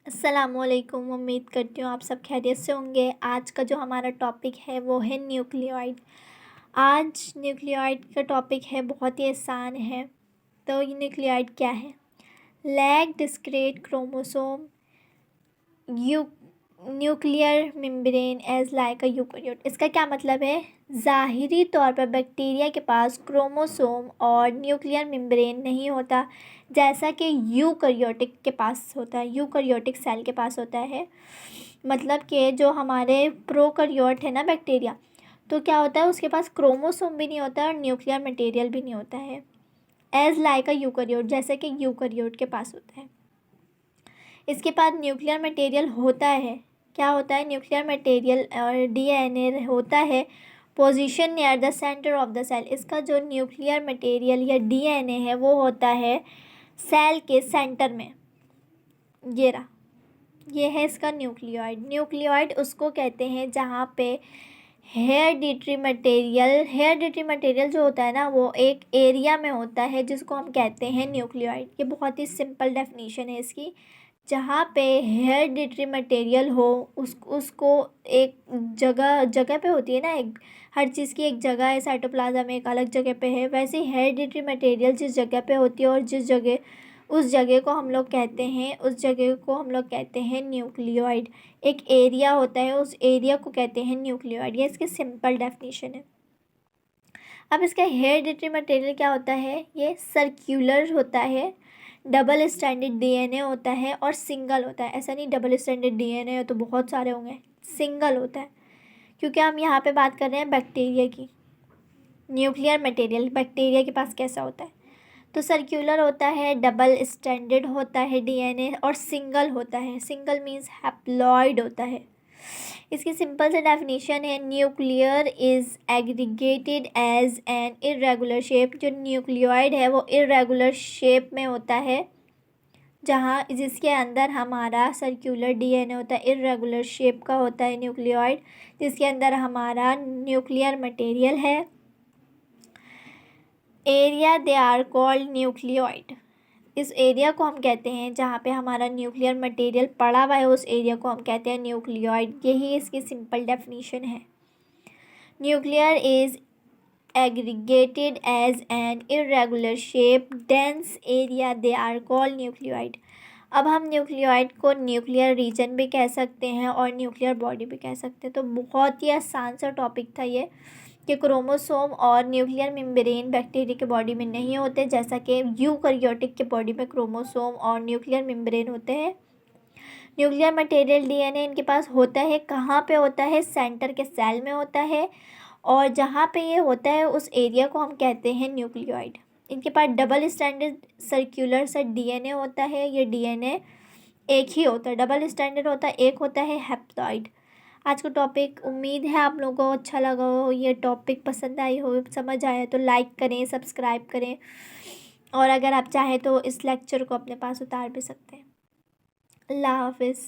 अस्सलामुअलैकुम। उम्मीद करती हूँ आप सब खैरियत से होंगे। आज का जो हमारा टॉपिक है वो है न्यूक्लियोइड। आज न्यूक्लियोइड का टॉपिक है, बहुत ही आसान है। तो ये न्यूक्लियोइड क्या है? Lack discrete chromosome you nuclear membrane as like a eukaryote. इसका क्या मतलब है? ज़ाहिरी तौर पर बैक्टीरिया के पास क्रोमोसोम और न्यूक्लियर मेम्ब्रेन नहीं होता, जैसा कि यूकैरियोटिक के पास होता है, यूकैरियोटिक सेल के पास होता है। मतलब कि जो हमारे प्रोकैरियोट है ना बैक्टीरिया, तो क्या होता है, उसके पास क्रोमोसोम भी नहीं होता और न्यूक्लियर मटेरियल भी नहीं होता है। एज लाइक अ यूकैरियोट, जैसे कि यूकैरियोट के पास होता है। इसके पास न्यूक्लियर मटेरियल होता है। क्या होता है? न्यूक्लियर मटेरियल और डीएनए होता है position near the centre of the cell. इसका जो न्यूक्लियर मटेरियल या डीएनए है वो होता है सेल के सेंटर में। ये रहा, ये है इसका न्यूक्लियोइड। न्यूक्लियोइड उसको कहते हैं जहाँ पे हेरेडिटरी मटेरियल जो होता है ना, वो एक एरिया में होता है जिसको हम कहते हैं न्यूक्लियोइड। ये बहुत ही सिंपल डेफिनेशन है इसकी। जहाँ पे हेरेडिटरी मटेरियल हो उसको एक जगह पे होती है ना, एक हर चीज़ की एक जगह है। साइटोप्लाज्म एक अलग जगह पे है, वैसे ही हेरेडिटरी मटेरियल जिस जगह पे होती है और उस जगह को हम लोग कहते हैं न्यूक्लियोइड। एक एरिया होता है, उस एरिया को कहते हैं न्यूक्लियोइड। ये इसकी सिंपल डेफिनेशन है। अब इसका हेरेडिटरी मटेरियल क्या होता है? ये सर्क्यूलर होता है, डबल स्टैंडर्ड डीएनए होता है और सिंगल होता है। ऐसा नहीं डबल स्टैंडर्ड डीएनए हो तो बहुत सारे होंगे, सिंगल होता है। क्योंकि हम यहाँ पे बात कर रहे हैं बैक्टीरिया की। न्यूक्लियर मटेरियल बैक्टीरिया के पास कैसा होता है? तो सर्क्यूलर होता है, डबल स्टैंडर्ड होता है डीएनए और सिंगल होता है। सिंगल मीन्स हैप्लॉइड होता है। इसकी सिंपल से डेफिनेशन है, nuclear is aggregated as an irregular shape. जो न्यूक्लियोइड है वो इरेगुलर शेप में होता है, जहाँ जिसके अंदर हमारा सर्क्यूलर डीएनए होता है। इरेगुलर शेप का होता है न्यूक्लियोइड, जिसके अंदर हमारा न्यूक्लियर मटेरियल है। Area they are called nucleoid. इस एरिया को हम कहते हैं जहाँ पे हमारा न्यूक्लियर मटेरियल पड़ा हुआ है, उस एरिया को हम कहते हैं न्यूक्लियोइड। यही इसकी सिंपल डेफिनेशन है। Nuclear is aggregated as an irregular shape dense area, they are called nucleoid. अब हम न्यूक्लियोइड को न्यूक्लियर रीजन भी कह सकते हैं और न्यूक्लियर बॉडी भी कह सकते हैं। तो बहुत ही आसान सा टॉपिक था ये, कि क्रोमोसोम और न्यूक्लियर मेम्ब्रेन बैक्टीरिया के बॉडी में नहीं होते, जैसा कि यूकैरियोटिक के बॉडी में क्रोमोसोम और न्यूक्लियर मेम्ब्रेन होते हैं। न्यूक्लियर मटेरियल डीएनए इनके पास होता है, कहाँ पे होता है? सेंटर के सेल में होता है, और जहाँ पे ये होता है उस एरिया को हम कहते हैं न्यूक्लियोइड। इनके पास डबल स्टैंडर्ड सर्क्यूलर सा डीएनए होता है। ये डीएनए एक ही होता है, डबल स्टैंडर्ड होता है, एक होता है हैप्लॉइड। आज का टॉपिक, उम्मीद है आप लोगों को अच्छा लगा हो, ये टॉपिक पसंद आई हो, समझ आया तो लाइक करें, सब्सक्राइब करें, और अगर आप चाहें तो इस लेक्चर को अपने पास उतार भी सकते हैं। अल्लाह हाफिज़।